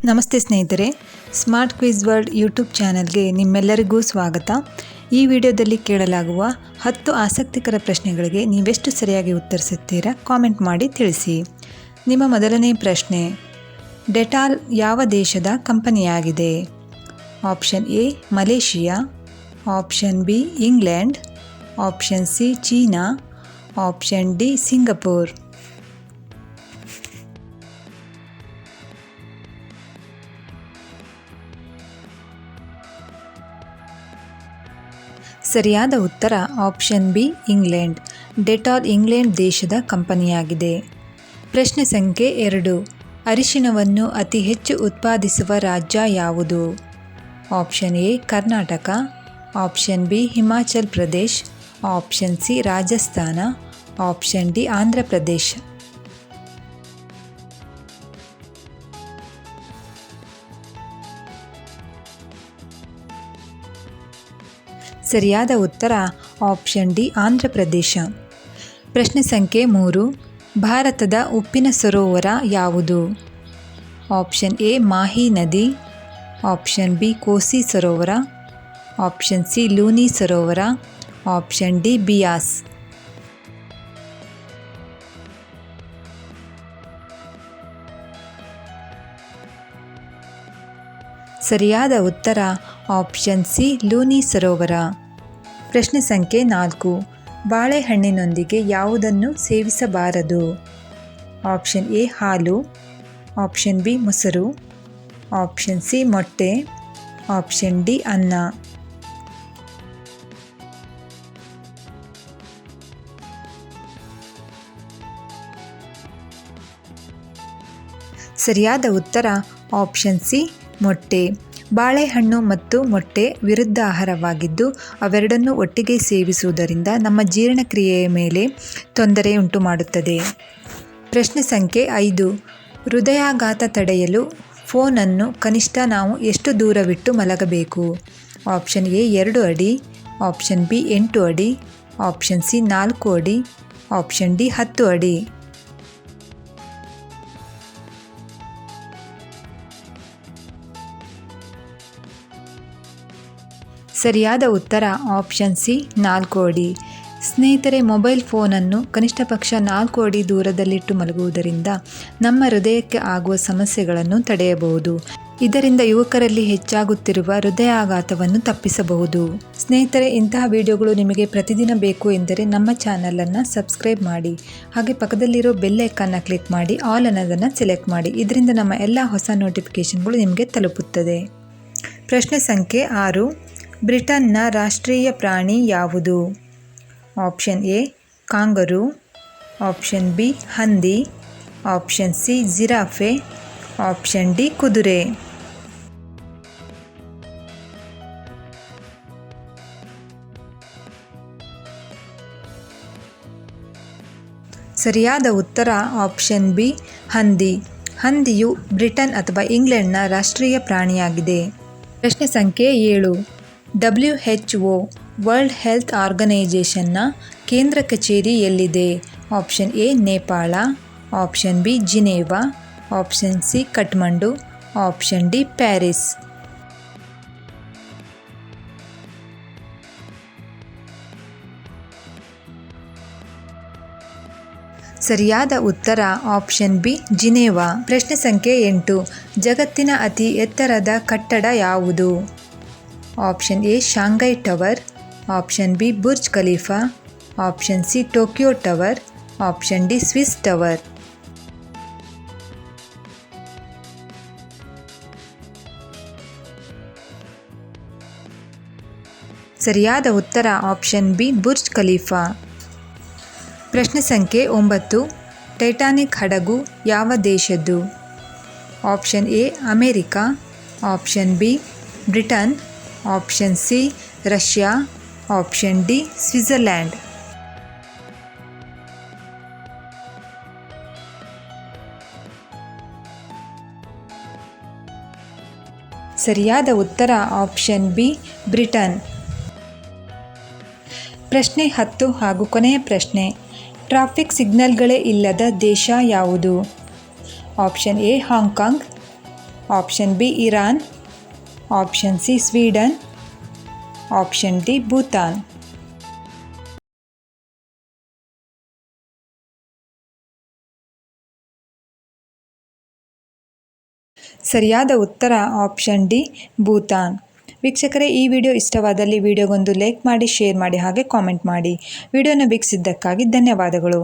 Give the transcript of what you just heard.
ನಮಸ್ತೆ ಸ್ನೇಹಿತರೆ, smart quiz world YouTube ಚಾನಲ್ಗೆ ನಿಮ್ಮೆಲ್ಲರಿಗೂ ಸ್ವಾಗತ. ಈ ವಿಡಿಯೋದಲ್ಲಿ ಕೇಳಲಾಗುವ 10 ಆಸಕ್ತಿಕರ ಪ್ರಶ್ನೆಗಳಿಗೆ ನೀವೆಷ್ಟು ಸರಿಯಾಗಿ ಉತ್ತರಿಸುತ್ತೀರಾ ಕಾಮೆಂಟ್ ಮಾಡಿ ತಿಳಿಸಿ. ನಿಮ್ಮ ಮೊದಲನೇ ಪ್ರಶ್ನೆ, ಡೆಟಾಲ್ ಯಾವ ದೇಶದ ಕಂಪನಿಯಾಗಿದೆ? Option A Malaysia, option B England, option C China, option D Singapore. ಸರಿಯಾದ ಉತ್ತರ option B England. Dettol England ದೇಶದ ಕಂಪನಿಯಾಗಿದೆ. ಪ್ರಶ್ನೆ ಸಂಖ್ಯೆ 2, ಅರಿಶಿಣವನ್ನು ಅತಿ ಹೆಚ್ಚು ಉತ್ಪಾದಿಸುವ ರಾಜ್ಯ ಯಾವುದು? Option A Karnataka, option B Himachal Pradesh, option C Rajasthan, option D Andhra Pradesh. ಸರಿಯಾದ ಉತ್ತರ ಆಪ್ಷನ್ ಡಿ ಆಂಧ್ರ ಪ್ರದೇಶ. ಪ್ರಶ್ನೆ ಸಂಖ್ಯೆ 3, ಭಾರತದ ಉಪ್ಪಿನ ಸರೋವರ ಯಾವುದು? ಆಪ್ಷನ್ ಎ ಮಾಹಿ ನದಿ, ಆಪ್ಷನ್ ಬಿ ಕೋಸಿ ಸರೋವರ, ಆಪ್ಷನ್ ಸಿ ಲೂನಿ ಸರೋವರ, ಆಪ್ಷನ್ ಡಿ ಬಿಯಾಸ್. ಸರಿಯಾದ ಉತ್ತರ ಆಪ್ಷನ್ ಸಿ ಲೂನಿ ಸರೋವರ. ಪ್ರಶ್ನೆ ಸಂಖ್ಯೆ 4, ಬಾಳೆಹಣ್ಣಿನೊಂದಿಗೆ ಯಾವುದನ್ನು ಸೇವಿಸಬಾರದು? ಆಪ್ಷನ್ ಎ ಹಾಲು, ಆಪ್ಷನ್ ಬಿ ಮೊಸರು, ಆಪ್ಷನ್ ಸಿ ಮೊಟ್ಟೆ, ಆಪ್ಷನ್ ಡಿ ಅನ್ನ. ಸರಿಯಾದ ಉತ್ತರ ಆಪ್ಷನ್ ಸಿ ಮೊಟ್ಟೆ. ಬಾಳೆಹಣ್ಣು ಮತ್ತು ಮೊಟ್ಟೆ ವಿರುದ್ಧ ಆಹಾರವಾಗಿದ್ದು ಅವೆರಡನ್ನೂ ಒಟ್ಟಿಗೆ ಸೇವಿಸುವುದರಿಂದ ನಮ್ಮ ಜೀರ್ಣಕ್ರಿಯೆಯ ಮೇಲೆ ತೊಂದರೆ ಉಂಟು ಮಾಡುತ್ತದೆ. ಪ್ರಶ್ನೆ ಸಂಖ್ಯೆ 5, ಹೃದಯಾಘಾತ ತಡೆಯಲು ಫೋನನ್ನು ಕನಿಷ್ಠ ನಾವು ಎಷ್ಟು ದೂರವಿಟ್ಟು ಮಲಗಬೇಕು? ಆಪ್ಷನ್ ಎ 2 ಅಡಿ, ಆಪ್ಷನ್ ಬಿ 8 ಅಡಿ, ಆಪ್ಷನ್ ಸಿ 4 ಅಡಿ, ಆಪ್ಷನ್ ಡಿ 10 ಅಡಿ. ಸರಿಯಾದ ಉತ್ತರ ಆಪ್ಷನ್ ಸಿ 4 ಅಡಿ. ಸ್ನೇಹಿತರೆ, ಮೊಬೈಲ್ ಫೋನನ್ನು ಕನಿಷ್ಠ ಪಕ್ಷ 4 ಅಡಿ ದೂರದಲ್ಲಿಟ್ಟು ಮಲಗುವುದರಿಂದ ನಮ್ಮ ಹೃದಯಕ್ಕೆ ಆಗುವ ಸಮಸ್ಯೆಗಳನ್ನು ತಡೆಯಬಹುದು. ಇದರಿಂದ ಯುವಕರಲ್ಲಿ ಹೆಚ್ಚಾಗುತ್ತಿರುವ ಹೃದಯಾಘಾತವನ್ನು ತಪ್ಪಿಸಬಹುದು. ಸ್ನೇಹಿತರೆ, ಇಂತಹ ವಿಡಿಯೋಗಳು ನಿಮಗೆ ಪ್ರತಿದಿನ ಬೇಕು ಎಂದರೆ ನಮ್ಮ ಚಾನಲನ್ನು ಸಬ್ಸ್ಕ್ರೈಬ್ ಮಾಡಿ. ಹಾಗೆ ಪಕ್ಕದಲ್ಲಿರೋ ಬೆಲ್ ಐಕಾನ್ನ ಕ್ಲಿಕ್ ಮಾಡಿ ಆಲ್ ಅನ್ನೋದನ್ನು ಸೆಲೆಕ್ಟ್ ಮಾಡಿ. ಇದರಿಂದ ನಮ್ಮ ಎಲ್ಲ ಹೊಸ ನೋಟಿಫಿಕೇಷನ್ಗಳು ನಿಮಗೆ ತಲುಪುತ್ತದೆ. ಪ್ರಶ್ನೆ ಸಂಖ್ಯೆ 6, ಬ್ರಿಟನ್ನ ರಾಷ್ಟ್ರೀಯ ಪ್ರಾಣಿ ಯಾವುದು? Option A kangaroo, option B ಹಂದಿ, option C giraffe, option D ಕುದುರೆ. ಸರಿಯಾದ ಉತ್ತರ ಆಪ್ಷನ್ ಬಿ ಹಂದಿ. ಹಂದಿಯು ಬ್ರಿಟನ್ ಅಥವಾ ಇಂಗ್ಲೆಂಡ್ನ ರಾಷ್ಟ್ರೀಯ ಪ್ರಾಣಿಯಾಗಿದೆ. ಪ್ರಶ್ನೆ ಸಂಖ್ಯೆ 7, WHO ವರ್ಲ್ಡ್ ಹೆಲ್ತ್ ಆರ್ಗನೈಜೇಷನ್ನ ಕೇಂದ್ರ ಕಚೇರಿ ಎಲ್ಲಿದೆ? Option A Nepal, option B Geneva, option C Kathmandu, option D Paris. ಸರಿಯಾದ ಉತ್ತರ ಆಪ್ಷನ್ ಬಿ ಜಿನೇವಾ. ಪ್ರಶ್ನೆ ಸಂಖ್ಯೆ 8, ಜಗತ್ತಿನ ಅತಿ ಎತ್ತರದ ಕಟ್ಟಡ ಯಾವುದು? Option A Shanghai tower, option B Burj Khalifa, option C Tokyo tower, option D Swiss tower. ಸರಿಯಾದ ಉತ್ತರ ಆಪ್ಷನ್ ಬಿ ಬುರ್ಜ್ ಖಲೀಫಾ. ಪ್ರಶ್ನೆ ಸಂಖ್ಯೆ 9, ಟೈಟಾನಿಕ್ ಹಡಗು ಯಾವ ದೇಶದ್ದು? Option A America, option B Britain, option C Russia, option D Switzerland. ಸರಿಯಾದ ಉತ್ತರ option B Britain. ಪ್ರಶ್ನೆ 10 ಹಾಗೂ ಕೊನೆಯ ಪ್ರಶ್ನೆ, ಟ್ರಾಫಿಕ್ ಸಿಗ್ನಲ್ಗಳೇ ಇಲ್ಲದ ದೇಶ ಯಾವುದು? Option A Hong Kong, option B Iran, option C Sweden, option D Bhutan. ಸರಿಯಾದ ಉತ್ತರ ಆಪ್ಷನ್ ಡಿ ಭೂತಾನ್. ವೀಕ್ಷಕರೇ, ಈ ವಿಡಿಯೋ ಇಷ್ಟವಾದಲ್ಲಿ ವಿಡಿಯೋಗೊಂದು ಲೈಕ್ ಮಾಡಿ, ಶೇರ್ ಮಾಡಿ, ಹಾಗೆ ಕಾಮೆಂಟ್ ಮಾಡಿ. ವಿಡಿಯೋನ ವೀಕ್ಷಿಸಿದ್ದಕ್ಕಾಗಿ ಧನ್ಯವಾದಗಳು.